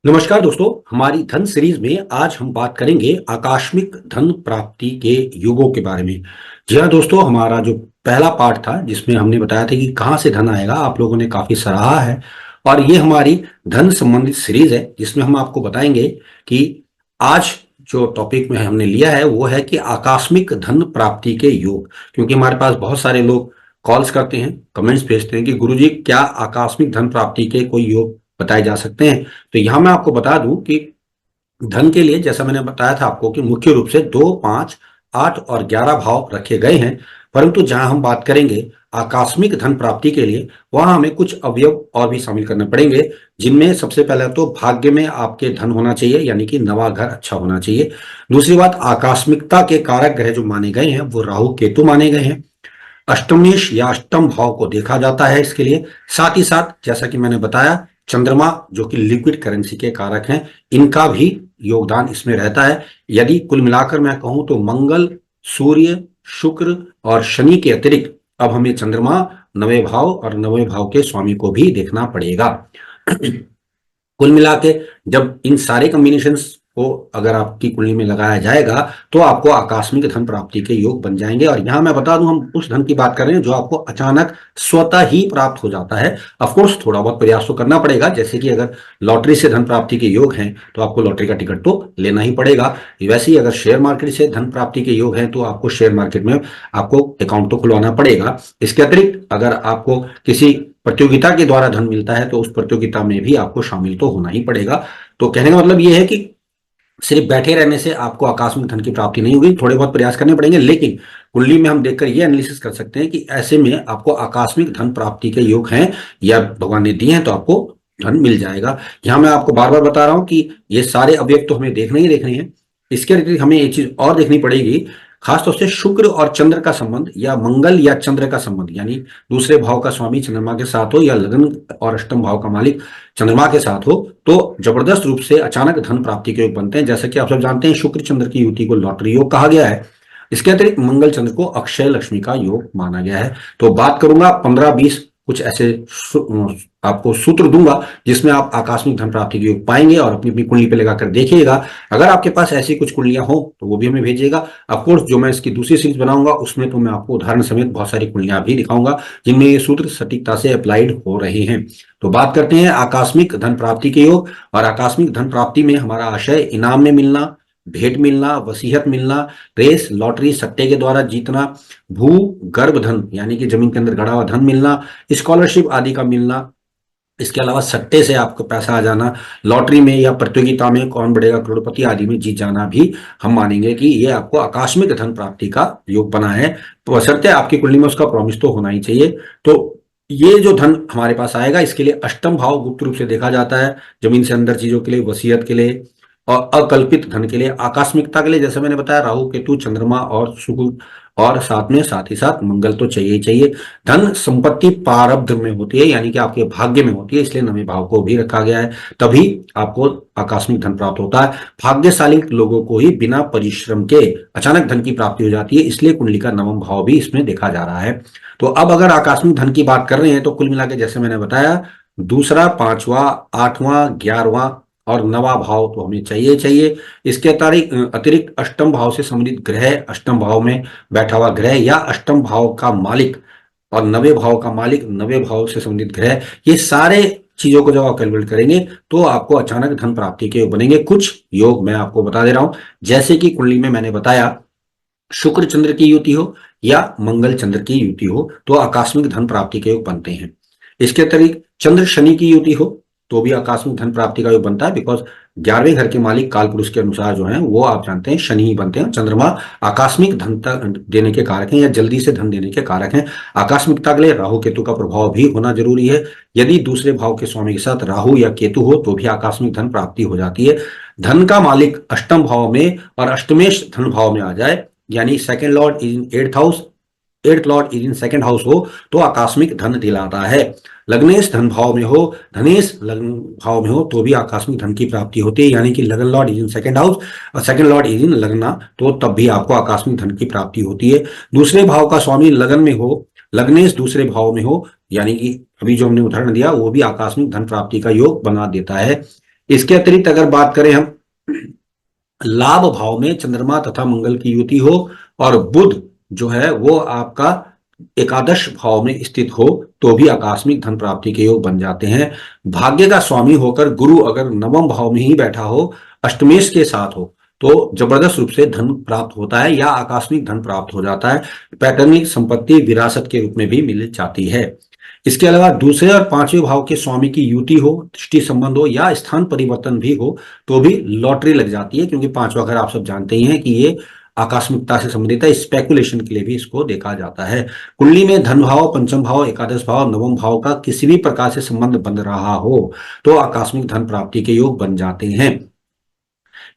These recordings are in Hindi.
नमस्कार दोस्तों, हमारी धन सीरीज में आज हम बात करेंगे आकस्मिक धन प्राप्ति के युगों के बारे में। जी हाँ दोस्तों, हमारा जो पहला पार्ट था जिसमें हमने बताया था कि कहाँ से धन आएगा, आप लोगों ने काफी सराहा है। और ये हमारी धन संबंधित सीरीज है जिसमें हम आपको बताएंगे कि आज जो टॉपिक में हमने लिया है वो है कि आकस्मिक धन प्राप्ति के योग। क्योंकि हमारे पास बहुत सारे लोग कॉल्स करते हैं, कमेंट्स भेजते हैं कि गुरुजी क्या आकस्मिक धन प्राप्ति के कोई योग बताए जा सकते हैं। तो यहाँ मैं आपको बता दूं कि धन के लिए जैसा मैंने बताया था आपको कि मुख्य रूप से 2, 5, 8 और 11 भाव रखे गए हैं। परंतु जहां हम बात करेंगे आकस्मिक धन प्राप्ति के लिए, वहां हमें कुछ अवयव और भी शामिल करने पड़ेंगे, जिनमें सबसे पहले तो भाग्य में आपके धन होना चाहिए, यानी कि नवा घर अच्छा होना चाहिए। दूसरी बात, आकस्मिकता के कारक ग्रह जो माने गए हैं वो राहु केतु माने गए हैं। अष्टमेश या अष्टम भाव को देखा जाता है इसके लिए। साथ ही साथ जैसा कि मैंने बताया, चंद्रमा जो कि लिक्विड करेंसी के कारक हैं, इनका भी योगदान इसमें रहता है। यदि कुल मिलाकर मैं कहूं तो मंगल, सूर्य, शुक्र और शनि के अतिरिक्त अब हमें चंद्रमा, नवे भाव और नवे भाव के स्वामी को भी देखना पड़ेगा। कुल मिला के जब इन सारे कॉम्बिनेशंस को अगर आपकी कुंडली में लगाया जाएगा तो आपको आकस्मिक धन प्राप्ति के योग बन जाएंगे। और यहां मैं बता दूं, हम उस धन की बात कर रहे हैं जो आपको अचानक स्वतः ही प्राप्त हो जाता है। ऑफकोर्स थोड़ा बहुत प्रयास तो करना पड़ेगा, जैसे कि अगर लॉटरी से धन प्राप्ति के योग हैं तो आपको लॉटरी का टिकट तो लेना ही पड़ेगा। वैसे ही अगर शेयर मार्केट से धन प्राप्ति के योग हैं तो आपको शेयर मार्केट में आपको अकाउंट तो खुलवाना पड़ेगा। इसके अतिरिक्त अगर आपको किसी प्रतियोगिता के द्वारा धन मिलता है तो उस प्रतियोगिता में भी आपको शामिल तो होना ही पड़ेगा। तो कहने का मतलब यह है कि सिर्फ बैठे रहने से आपको आकस्मिक धन की प्राप्ति नहीं होगी, थोड़े बहुत प्रयास करने पड़ेंगे। लेकिन कुंडली में हम देखकर ये एनालिसिस कर सकते हैं कि ऐसे में आपको आकस्मिक धन प्राप्ति के योग हैं या भगवान ने दिए हैं तो आपको धन मिल जाएगा। यहां मैं आपको बार बार बता रहा हूं कि ये सारे अवयव तो हमें देखने ही देखने हैं। इसके अतिरिक्त हमें एक चीज और देखनी पड़ेगी, खासतौर से शुक्र और चंद्र का संबंध या मंगल या चंद्र का संबंध, यानी दूसरे भाव का स्वामी चंद्रमा के साथ हो या लग्न और अष्टम भाव का मालिक चंद्रमा के साथ हो तो जबरदस्त रूप से अचानक धन प्राप्ति के योग बनते हैं। जैसे कि आप सब जानते हैं, शुक्र चंद्र की युति को लॉटरी योग कहा गया है। इसके अतिरिक्त मंगल चंद्र को अक्षय लक्ष्मी का योग माना गया है। तो बात करूंगा 15-20 कुछ ऐसे आपको सूत्र दूंगा जिसमें आप आकस्मिक धन प्राप्ति के योग पाएंगे और अपनी अपनी कुंडली पे लगाकर देखिएगा। अगर आपके पास ऐसी कुछ कुंडलियां हो तो वो भी हमें भेजिएगा। ऑफकोर्स जो मैं इसकी दूसरी सीरीज बनाऊंगा उसमें तो मैं आपको उदाहरण समेत बहुत सारी कुंडलियां भी दिखाऊंगा जिनमें ये सूत्र सटीकता से अप्लाइड हो रहे हैं। तो बात करते हैं आकस्मिक धन प्राप्ति के योग। और आकस्मिक धन प्राप्ति में हमारा आशय इनाम में मिलना, भेंट मिलना, वसीयत मिलना, रेस, लॉटरी, सट्टे के द्वारा जीतना, भू गर्भ धन यानी कि जमीन के अंदर गड़ा हुआ धन मिलना, स्कॉलरशिप आदि का मिलना। इसके अलावा सट्टे से आपको पैसा आ जाना, लॉटरी में या प्रतियोगिता में कौन बढ़ेगा करोड़पति आदि में जीत जाना भी हम मानेंगे कि ये आपको आकस्मिक धन प्राप्ति का योग बना है। तो बशर्ते आपकी कुंडली में उसका प्रॉमिस तो होना ही चाहिए। तो ये जो धन हमारे पास आएगा इसके लिए अष्टम भाव गुप्त रूप से देखा जाता है, जमीन से अंदर चीजों के लिए, वसीयत के लिए और अकल्पित धन के लिए। आकस्मिकता के लिए जैसे मैंने बताया, राहु केतु चंद्रमा और शुक्र और साथ ही साथ मंगल तो चाहिए ही चाहिए। धन संपत्ति प्रारब्ध में होती है, यानी कि आपके भाग्य में होती है, इसलिए नवे भाव को भी रखा गया है, तभी आपको आकस्मिक धन प्राप्त होता है। भाग्यशाली लोगों को ही बिना परिश्रम के अचानक धन की प्राप्ति हो जाती है, इसलिए कुंडली का नवम भाव भी इसमें देखा जा रहा है। तो अब अगर आकस्मिक धन की बात कर रहे हैं तो कुल मिला के जैसे मैंने बताया, दूसरा, पांचवा, आठवां, 11वां और नवा भाव तो हमें चाहिए। इसके अतिरिक्त अष्टम भाव से संबंधित ग्रह, अष्टम भाव में बैठा हुआ ग्रह या अष्टम भाव का मालिक और नवे भाव का मालिक, नवे भाव से संबंधित ग्रह, ये सारे चीजों को जब आप कैलकुलेट करेंगे तो आपको अचानक धन प्राप्ति के योग बनेंगे। कुछ योग मैं आपको बता दे रहा हूं, जैसे कि कुंडली में मैंने बताया शुक्र चंद्र की युति हो या मंगल चंद्र की युति हो तो आकस्मिक धन प्राप्ति के योग बनते हैं। इसके अतिरिक्त चंद्र शनि की युति हो तो भी आकस्मिक धन प्राप्ति का योग बनता है, बिकॉज 11वें घर के मालिक काल पुरुष के अनुसार जो हैं वो आप जानते हैं शनि ही बनते हैं। चंद्रमा आकस्मिक धन देने के कारक हैं या जल्दी से धन देने के कारक हैं। आकस्मिकता के लिए राहु केतु का प्रभाव भी होना जरूरी है। यदि दूसरे भाव के स्वामी के साथ राहु या केतु हो तो भी आकस्मिक धन प्राप्ति हो जाती है। धन का मालिक अष्टम भाव में और अष्टमेश धन भाव में आ जाए, यानी second Lord is in 8th house, 8th Lord is in second house हो तो आकस्मिक धन दिलाता है। लग्नेश धन भाव में हो, धनेश लग्न भाव में हो तो भी आकस्मिक धन की प्राप्ति होती है, यानी कि लग्न Lord is in second house और सेकेंड लॉर्ड इज इन लग्ना, तो तब भी आपको आकस्मिक धन की प्राप्ति होती है। दूसरे भाव का स्वामी लगन में हो, लग्नेश दूसरे भाव में हो, यानी कि अभी जो हमने उदाहरण दिया वो भी आकस्मिक धन प्राप्ति का योग बना देता है। इसके अतिरिक्त अगर बात करें हम लाभ भाव में चंद्रमा तथा मंगल की युति हो और बुध जो है वो आपका एकादश भाव में स्थित हो तो भी आकस्मिक धन प्राप्ति के योग बन जाते हैं। भाग्य का स्वामी होकर गुरु अगर नवम भाव में ही बैठा हो, अष्टमेश के साथ हो, तो जबरदस्त रूप से धन प्राप्त होता है या आकस्मिक धन प्राप्त हो जाता है। पैतृक संपत्ति विरासत के रूप में भी मिल जाती है। इसके अलावा दूसरे और पांचवें भाव के स्वामी की युति हो, दृष्टि संबंध हो या स्थान परिवर्तन भी हो तो भी लॉटरी लग जाती है, क्योंकि पांचवा घर आप सब जानते ही हैं कि ये आकस्मिकता से संबंधित है। स्पेकुलेशन के लिए भी इसको देखा जाता है। कुंडली में धन भाव, पंचम भाव, एकादश भाव, नवम भाव का किसी भी प्रकार से संबंध बन रहा हो तो आकस्मिक धन प्राप्ति के योग बन जाते हैं।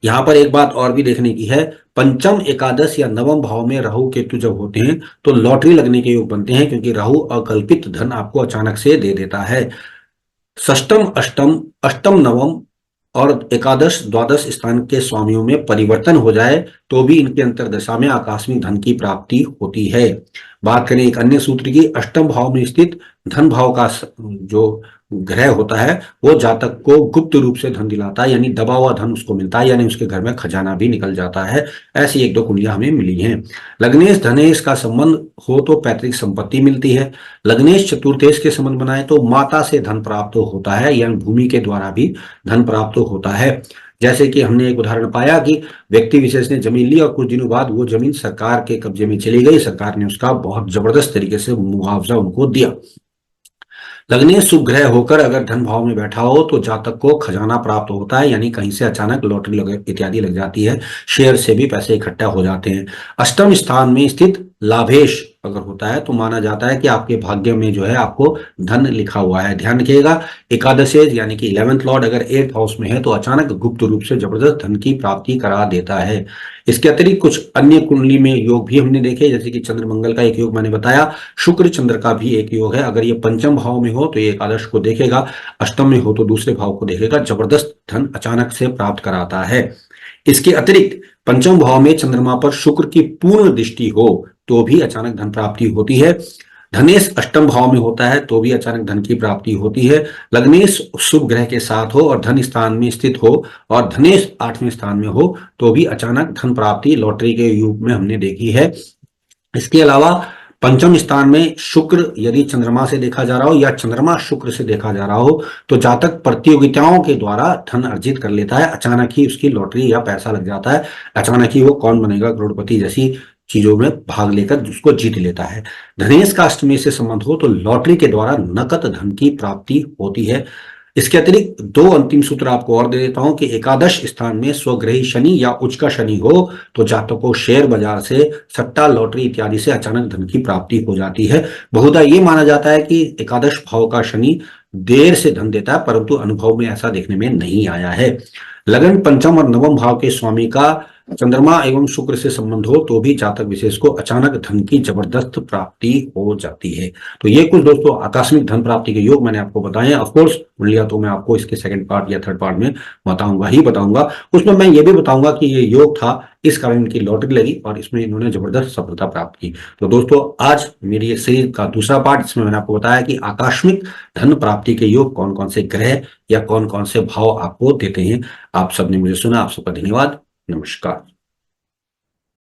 यहां पर एक बात और भी देखने की है, पंचम, एकादश या नवम भाव में राहु केतु जब होते हैं तो लॉटरी लगने के योग बनते हैं, क्योंकि राहु अकल्पित धन आपको अचानक से दे देता है। षष्टम, अष्टम, अष्टम, नवम और एकादश द्वादश स्थान के स्वामियों में परिवर्तन हो जाए तो भी इनके अंतर्दशा में आकस्मिक धन की प्राप्ति होती है। बात करें एक अन्य सूत्र की, अष्टम भाव में स्थित धन भाव का जो ग्रह होता है वो जातक को गुप्त रूप से धन दिलाता है, यानी दबा हुआ धन उसको मिलता है, यानी उसके घर में खजाना भी निकल जाता है। ऐसी एक दो कुंडलियां हमें मिली हैं। लग्नेश धनेश का संबंध हो तो पैतृक संपत्ति मिलती है। लग्नेश चतुर्थेश के संबंध बनाए तो माता से धन प्राप्त होता है, यानी भूमि के द्वारा भी धन प्राप्त होता है। जैसे कि हमने एक उदाहरण पाया कि व्यक्ति विशेष ने जमीन ली और कुछ दिनों बाद वो जमीन सरकार के कब्जे में चली गई, सरकार ने उसका बहुत जबरदस्त तरीके से मुआवजा उनको दिया। लग्नेश शुभ ग्रह होकर अगर धन भाव में बैठा हो तो जातक को खजाना प्राप्त होता है, यानी कहीं से अचानक लॉटरी इत्यादि लग जाती है, शेयर से भी पैसे इकट्ठा हो जाते हैं। अष्टम स्थान में स्थित लाभेश अगर होता है तो माना जाता है कि आपके भाग्य में जो है आपको धन लिखा हुआ है। ध्यान रखिएगा, एकादशेज यानी कि 11th लॉर्ड अगर 8th हाउस में है तो अचानक गुप्त रूप से जबरदस्त धन की प्राप्ति करा देता है। इसके अतिरिक्त कुछ अन्य कुंडली में योग भी हमने देखे, जैसे कि चंद्र मंगल का एक योग मैंने बताया, शुक्र चंद्र का भी एक योग है। अगर ये पंचम भाव में हो तो ये एकादश को देखेगा, अष्टम में हो तो दूसरे भाव को देखेगा, जबरदस्त धन अचानक से प्राप्त कराता है। इसके अतिरिक्त पंचम भाव में चंद्रमा पर शुक्र की पूर्ण दृष्टि हो तो भी अचानक धन प्राप्ति होती है। धनेश अष्टम भाव में होता है तो भी अचानक धन की प्राप्ति होती है। लग्नेश शुभ ग्रह के साथ हो और धन स्थान में स्थित हो और धनेश 8वें स्थान में हो तो भी अचानक धन प्राप्ति लॉटरी के योग में हमने देखी है। इसके अलावा पंचम स्थान में शुक्र यदि चंद्रमा से देखा जा रहा हो या चंद्रमा शुक्र से देखा जा रहा हो तो जातक प्रतियोगिताओं के द्वारा धन अर्जित कर लेता है, अचानक ही उसकी लॉटरी या पैसा लग जाता है, अचानक ही वो कौन बनेगा करोड़पति जैसी चीजों में भाग लेकर उसको जीत लेता है। धनेश का अष्टमी से संबंध हो तो लॉटरी के द्वारा नकद धन की प्राप्ति होती है। इसके अतिरिक्त दो अंतिम सूत्र आपको और दे देता हूं कि एकादश स्थान में स्वग्रही शनि या उच्च का शनि हो तो जातकों को शेयर बाजार से, सट्टा, लॉटरी इत्यादि से अचानक धन की प्राप्ति हो जाती है। बहुधा ये माना जाता है कि एकादश भाव का शनि देर से धन देता है, परंतु अनुभव में ऐसा देखने में नहीं आया है। लगन पंचम और नवम भाव के स्वामी का चंद्रमा एवं शुक्र से संबंध हो तो भी जातक विशेष को अचानक धन की जबरदस्त प्राप्ति हो जाती है। तो ये कुछ दोस्तों आकस्मिक धन प्राप्ति के योग मैंने आपको बताए हैं। ऑफकोर्स कुंडलियां तो मैं आपको इसके सेकंड पार्ट या थर्ड पार्ट में बताऊंगा। उसमें मैं ये भी बताऊंगा कि ये योग था, इस कारण इनकी लॉटरी लगी और इसमें इन्होंने जबरदस्त सफलता प्राप्त की। तो दोस्तों आज मेरी ये सीरीज का दूसरा पार्ट, इसमें मैंने आपको बताया कि आकस्मिक धन प्राप्ति के योग कौन कौन से ग्रह या कौन कौन से भाव आपको देते हैं। आप सबने मुझे सुना, आप सबका धन्यवाद। नमस्कार।